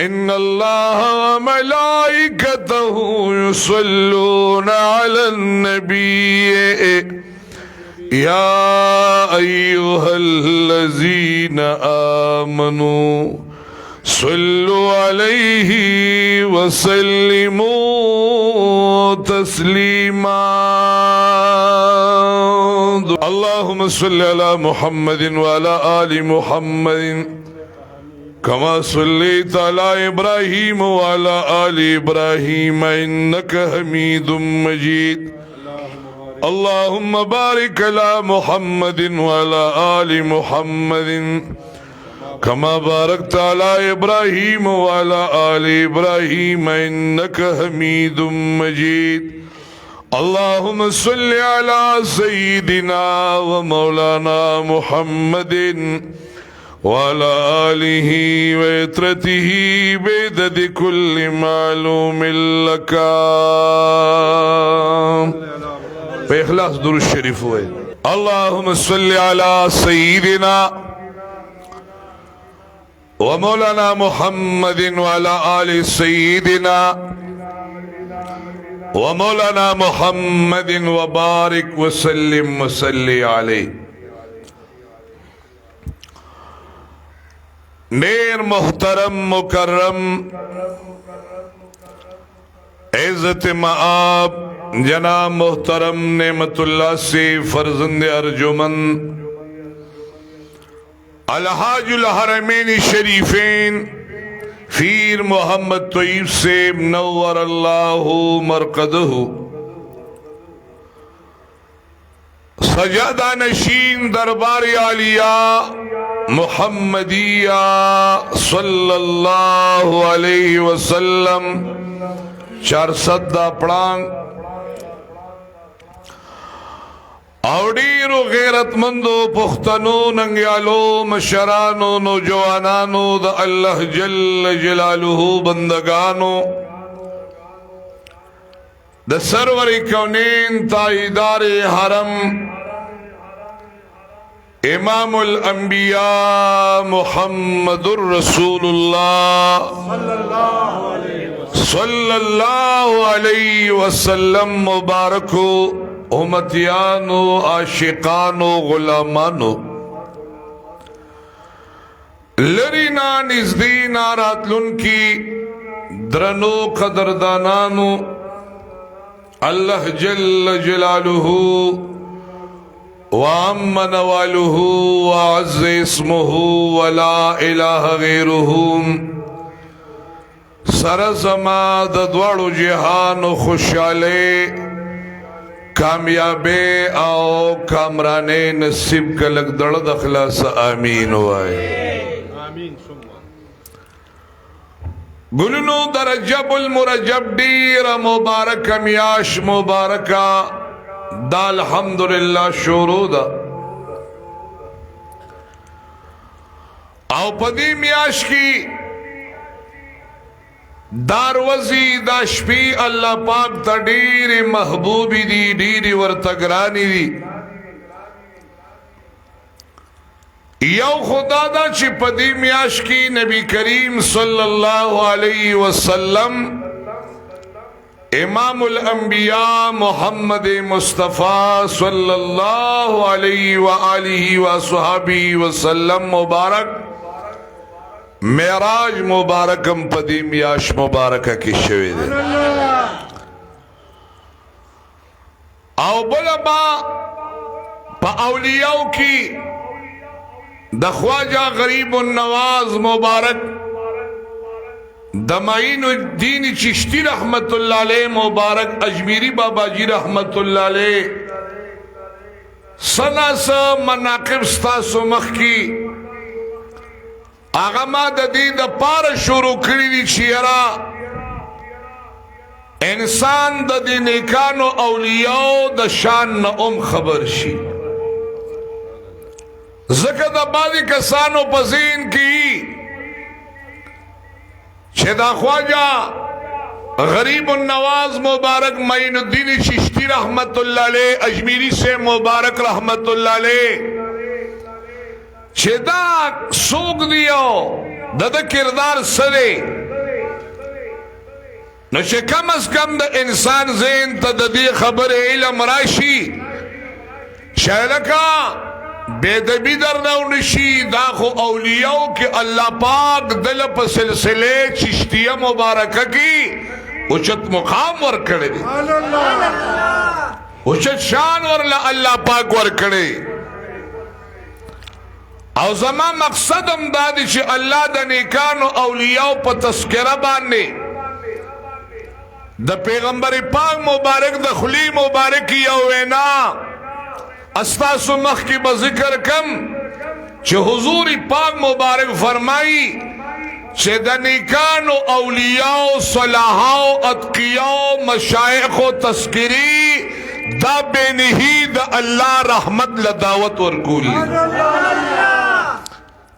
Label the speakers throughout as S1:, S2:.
S1: إن الله وملائكته يصلون على النبي يا أيها الذين آمنوا صلوا عليه وسلموا تسليما اللهم صل على محمد وعلى آل محمد كما صليت على إبراهيم وعلى آل إبراهيم إنك حميد مجيد اللهم بارك على محمد وعلى آل محمد كما باركت على إبراهيم وعلى آل إبراهيم إنك حميد مجيد اللهم صل على سيدنا ومولانا محمد وعلى آله وعترته بعدد كل معلوم لك بإخلاص درود الشريف ہوئے اللهم صل على سيدنا ومولانا محمد وعلى آل سيدنا ومولانا محمد وبارك وسلم وصلي عليه نیر محترم مکرم عزت مآب جناب محترم نعمت اللہ سے فرزند ارجمن الحاج الحرمین شریفین پیر محمد طیب سے منور اللہ مرقدہ سجادہ نشین دربار عالیہ محمدیہ صلی اللہ علیہ وسلم 400 دا پڑانگ اوڈیرو غیرت مندو پختنو ننگیالو مشرانو نوجوانانو دا اللہ جل جلالہ بندگانو دا سرور کونین تائیدار حرم امام الانبیاء محمد الرسول اللہ صلی اللہ علیہ وسلم مبارکو امتیانو عاشقانو غلامانو لرینا نزدینا راتلن کی درنو قدردانانو اللہ جل جلالہ وعم نواله وعز اسمه ولا الہ غیره سرزما ددوڑو جہان خوشالے کامیابے آو کامرانے نصیب کلک دڑد اخلاص آمین ہوئے گلنو در رجب المرجب دیر مبارک میاش مبارکہ دا الحمدللہ شروع دا او پدی میاش کی داروزی دا شپی اللہ پاک تا دیر محبوبی دی دیر ورتگرانی دی یو خدا دا چی پدی میاش کی نبی کریم صلی اللہ علیہ وسلم امام الانبیاء محمد مصطفیٰ صلی اللہ علیہ وآلہ وصحابہ وسلم مبارک معراج مبارکم پدی میاش مبارکہ کی شوید او بلبا پا اولیاء کی دخواجہ غریب النواز مبارک دمائین الدین چشتی رحمت اللہ علیہ مبارک اجمیری بابا جی رحمت اللہ علیہ سنا سا مناقب ستاسو مخ کی آغا ما دا دی دا پار شروع کری دی چیرا انسان دا دی نیکانو اولیاء دا شان نا خبر شی ذکر دا بادی کسانو پزین کی چھدا خواجہ غریب النواز مبارک معین الدین چشتی رحمت اللہ علیہ اجمیری سے مبارک رحمت اللہ علیہ چھدا سوک دیو دد کردار سرے نو چې کم از کم د انسان ذهن ته د دې خبر علم راشي شایلکا بیدبی در نو نشی دا خو اولیاء کی اللہ پاک دل پا سلسلے چشتیہ مبارکہ کی اچت مقام ور کڑے دی اچت شان ورلا اللہ پاک ور کڑے او زمان مقصد امدادی چی اللہ دا نیکانو اولیاء پا تذکرہ باندے دا پیغمبر پاک مبارک دا خلی مبارکی اوینا استاسو مخ کی بذکر کم چه حضور پاک مبارک فرمائی چه دا نیکانو اولیاء صلاحاء اتقیاء مشایخ و تذکری دا بینہی دا اللہ رحمت لدعوت ورکولی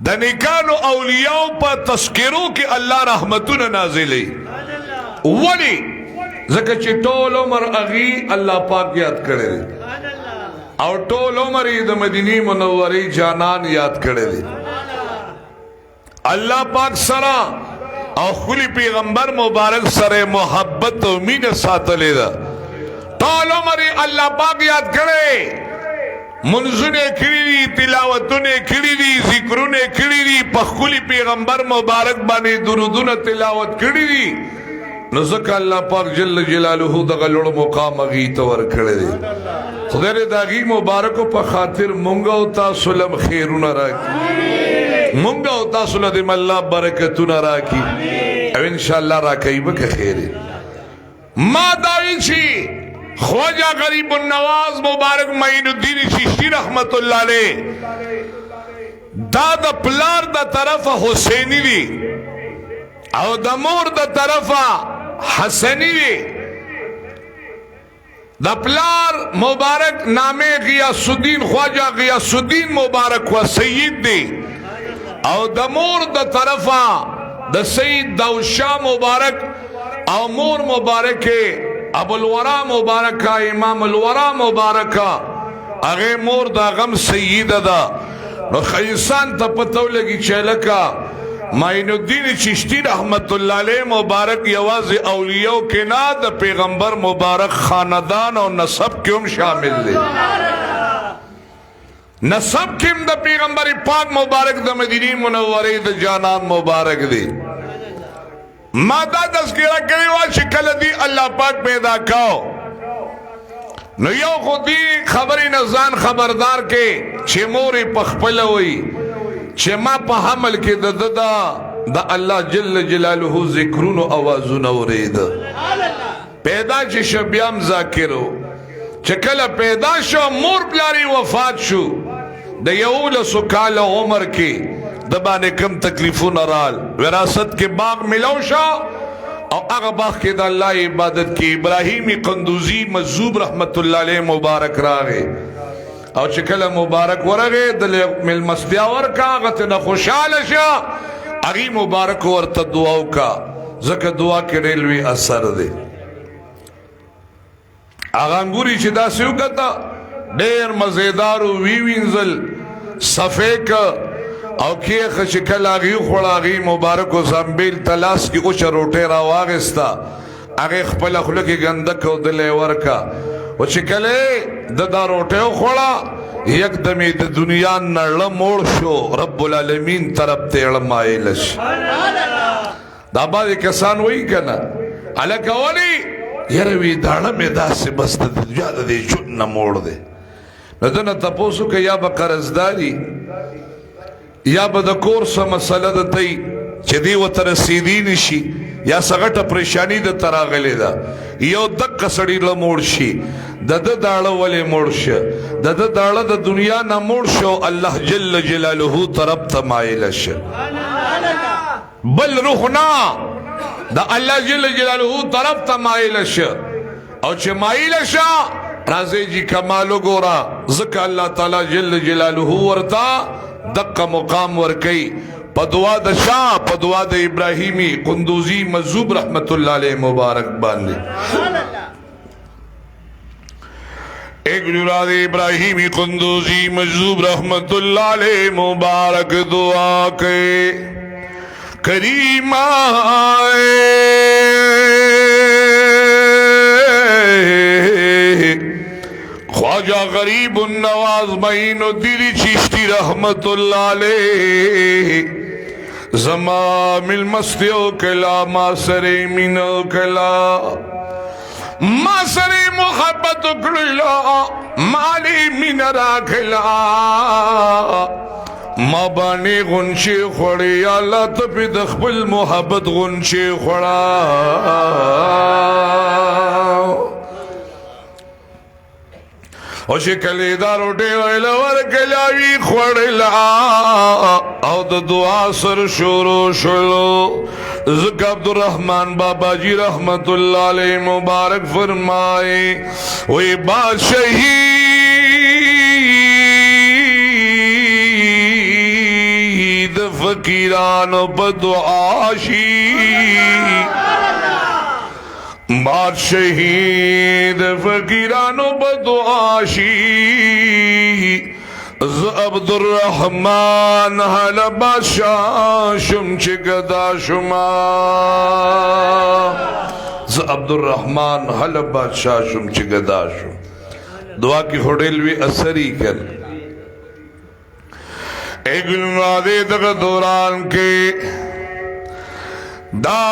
S1: دا نیکانو اولیاء پا تذکرو کی اللہ رحمتون نازلی ولی ذکر چه طول عمر اغی اللہ پاک یاد کرے دی او ټول عمر د مدینی منوری جانان یاد کړی دی الله پاک سره او خلی پیغمبر مبارک سره محبت او مینه ساتلې ده ټول عمر الله پاک یاد کړی منځونه کړی دي تلاوتونه کړی دي ذکرونه کړی دي په خلی پیغمبر مبارک باندې درودونه تلاوت کړی دي نو ځکه الله پاک جل جلاله دغه لوړ مقام غي تور کړی دی خدای دې داغي مبارکو په خاطر مونږ او تاسو لم خیرونه راکړي مونږ او تاسو له الله برکتونه راکړي او ان شاء الله راکړي به خیر ما داوی شي خواجہ غریب النواز مبارک معین الدین چشتی رحمت الله علیه دا د پلار د طرفه حسینی دی او د مور د طرفه حسنی دی دا پلار مبارک نامے غیاث الدین خواجہ غیاث الدین مبارک و سید دی او دا مور دا طرفا دا سید داؤد شاہ مبارک او مور مبارک ابو الورا مبارکا امام الورا مبارکا اغی مور دا غم سید دا نو خیسان تا پتو لگی چیلکا معین الدین چشتی رحمت اللہ علیہ مبارک یواز اولیاء کے نا دا پیغمبر مبارک خاندان اور نسب کیوں شامل دے نسب کیم دا پیغمبر پاک مبارک دا مدینی منوری دا جانان مبارک دے مادا تذکرہ کری شکل دی اللہ پاک پیدا کاؤ نو یو خودی خبری نزان خبردار کے چھ موری پخپل ہوئی چه ما په حمل کې د الله جل جلاله ذکرونو آوازونه اورید پیدا چې شبیام ذاکرو چې کله پیدا شو مور پلاری وفات شو د یولسو کال عمر کې د باندې کم تکلیفونه رال وراثت کې باغ ملو شو او هغه باغ کې د الله عبادت کې ابراهیمی قندوزی مذوب رحمت الله علیه مبارک راغې او چې کله مبارک ورغه د مل مستیا ورکا غته خوشاله شه اغي مبارک ورته دعا وکا زکه دعا کې ریلوي اثر دی اغه ګوري چې دا سیو کتا ډېر مزیدار وی وینزل صفیک او کې خش کله اغي خړاغي مبارک زمبیل تلاس کې او چروټه را واغستا اغه خپل خلک ګندک او دلې ورکا و چې کله د داروټه خوړه یک دمې د دنیا نړ موړ شو رب العالمین طرف ته اړمایل شي دا باندې کسان وای کنه الکه ولی یروي داړه مې داسې بس د دنیا د دې چون موړ دی نو دنه تاسو کې یا به قرضداري یا به د کورس مسله د تی چې دی وتر رسیدي نشي یا سغټه پریشانی د تراغلې ده یو دک سړی له موړ شي د داړه ولې موړ شه د داړه د دنیا نه موړ شو الله جل جلاله طرف ته مایل شه بل روحنا د الله جل جلاله طرف ته مایل شه او چې مایل شه راځي جی کمال وګورا ځکه الله تعالی جل جلاله ورتا دقه مقام ورکي پدوا د شاه پدوا د ابراهیمی قندوزی مذوب رحمت اللہ علیہ مبارک باندے ایک جراد ابراہیمی قندوزی مذوب رحمت اللہ علیہ مبارک دعا کے کریم آئے गरीब नवाज मईनुद्दीन चिश्ती रहमतुल्लाह अलैह ज़मा मिल मस्तियों कला मासरे मिनो कला मासरे मोहब्बत कला माली मिनरा खला माँ बाने गुंशे खोड़े अल्लाह तपी दखबल मोहब्बत गुंशे खोड़ा ओशे कलेदार उठे लवर कलावी खोड़ला और द दुआ सर शोरो शोलो ज़क अब्दुर्रहमान बाबा जी रहमतुल्लाह अलैह मुबारक फरमाए वे बादशाही फकीरानो बदुआशी बाद शहीद फकीरानो बदुआशी अब्दुर्रहमान हल बादशाह शुम चिगदा शुमा अब्दुर्रहमान हल बादशाह शुम चिगदा शुम दुआ की होडेलवी असरी कर एक दग दौरान के दा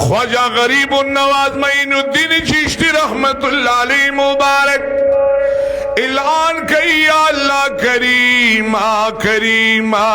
S1: ख्वाजा गरीब नवाज मईनुद्दीन चिश्ती रहमतुल्लाह अलैह मुबारक ऐलान किया अल्लाह करीमा करीमा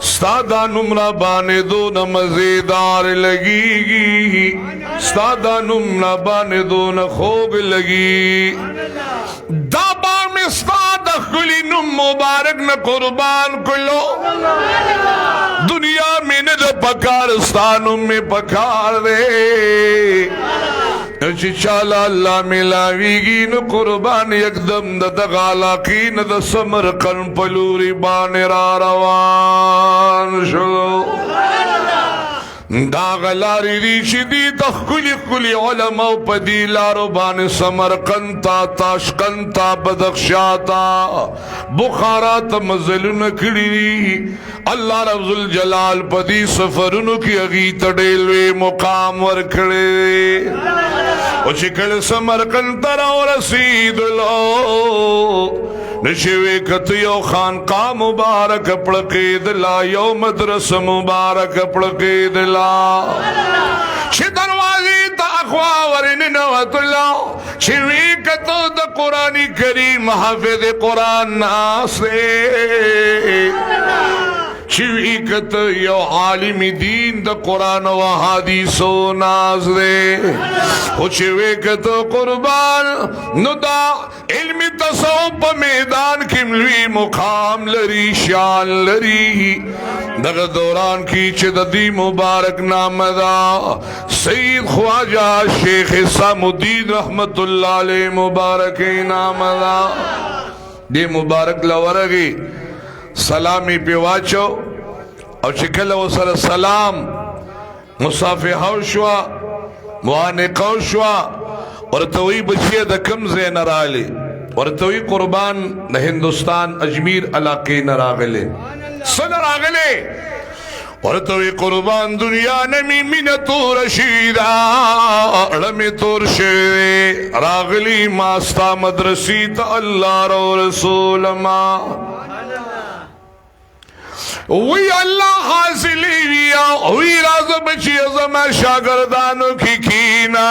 S1: सादा नुमरा बाने दो न मजेदार लगेगी सादा नुमरा बाने दो न खोग लगी दाबा में सादा खुली नुम मुबारक न कुर्बान कुलो दुनिया में न जो पकार स्थानों में पकार दे चाला अल्लाह मिलावीगी न कुर्बान एकदम द दगाला की न द समर कन पलूरी बाने रवान शो दागलारी रीशिदी तखकुली कुली उलमा पदी लारो बाने समरकंता ताशकंता बदख्शाता बुखारा तमज़लुन किड़ी अल्लाह रब्जुल जलाल पदी सफरुन की अगी तडेलवे मुकाम वर खड़े उचिकल समरकंता और रसीद लो नशे कतियो खानका मुबारक पड़के दिला यो मदरस मुबारक पड़के दिला शे दरवाजे ताखवा वरिन नवतुल्ला शिवी कतो द कुरानी करीम हाफिज कुरान नासे शिवी कत यो आलिमी दीन द कुरान व हदीसो नाज दे शिवी कतो कुर्बान नुदा इल्मी तसव्वुफ मैदान किमलवी मुकाम लरी शान लरी दग दौरान की चिददी मुबारक नामदा सईद ख्वाजा शेख सामुद्दीन रहमतुल्लाह अलैह मुबारक नामदा दे मुबारक लवरगी सलामी पे वाचो और शिकल वसर सलाम मुसाफे हौशवा मुआने कौशवा और तोई बचिए दकम से नराले और तोई कुर्बान न हिंदुस्तान अजमीर इलाके नरागले सनरागले और तोई कुर्बान दुनिया नमी मिनतु रशीदा रमे तोर शे रागली मास्ता मदरसी त अल्लाह रो रसूल मा वही अल्लाह हासिली विया वही राज बची अज़मा शागिर्दानों की कीना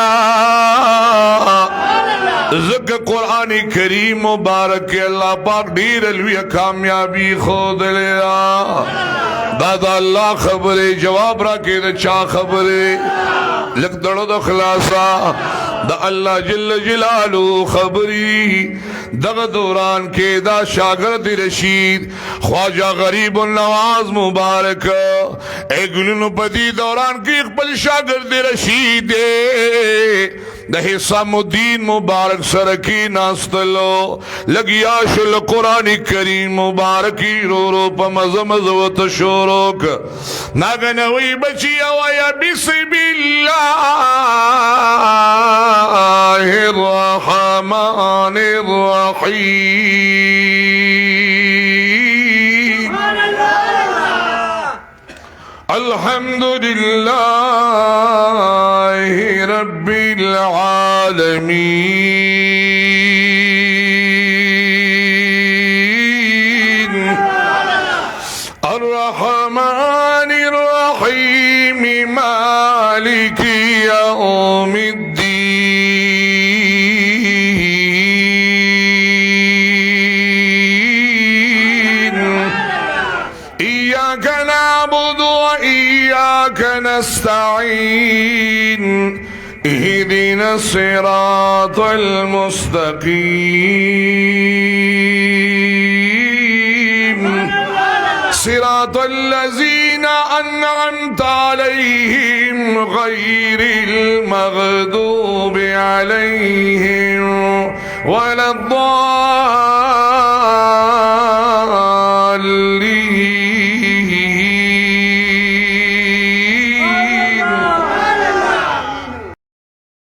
S1: ज़िक्र कुरानी करीम मुबारक के अल्लाह पाक ढेर अलविया कामयाबी खोद लिया दादा अल्लाह खबरे जवाब रखे द चा खबरे लग दड़ो द खलासा द अल्लाह जल्ल जलालू खबरी दग दौरान के दा शागिर्द रशीद ख्वाजा गरीब नवाज मुबारक एगुलन पदी दौरान की इकबल शागिर्द रशीद द हिसामुद्दीन मुबारक सरकी नास्तलो लगिया शुल कुरानी करीम मुबारकी रो रो पमज़मज़वत शोरोक नागनवी बची अवया बिस्मिल्लाहिर्रहमानिर्रहीम الحمد لله رب العالمين الرحمن الرحيم مالك يوم الدين إياك نعبد وإياك نستعين اهدنا الصراط المستقيم صراط الذين أنعمت عليهم غير المغضوب عليهم ولا الضالين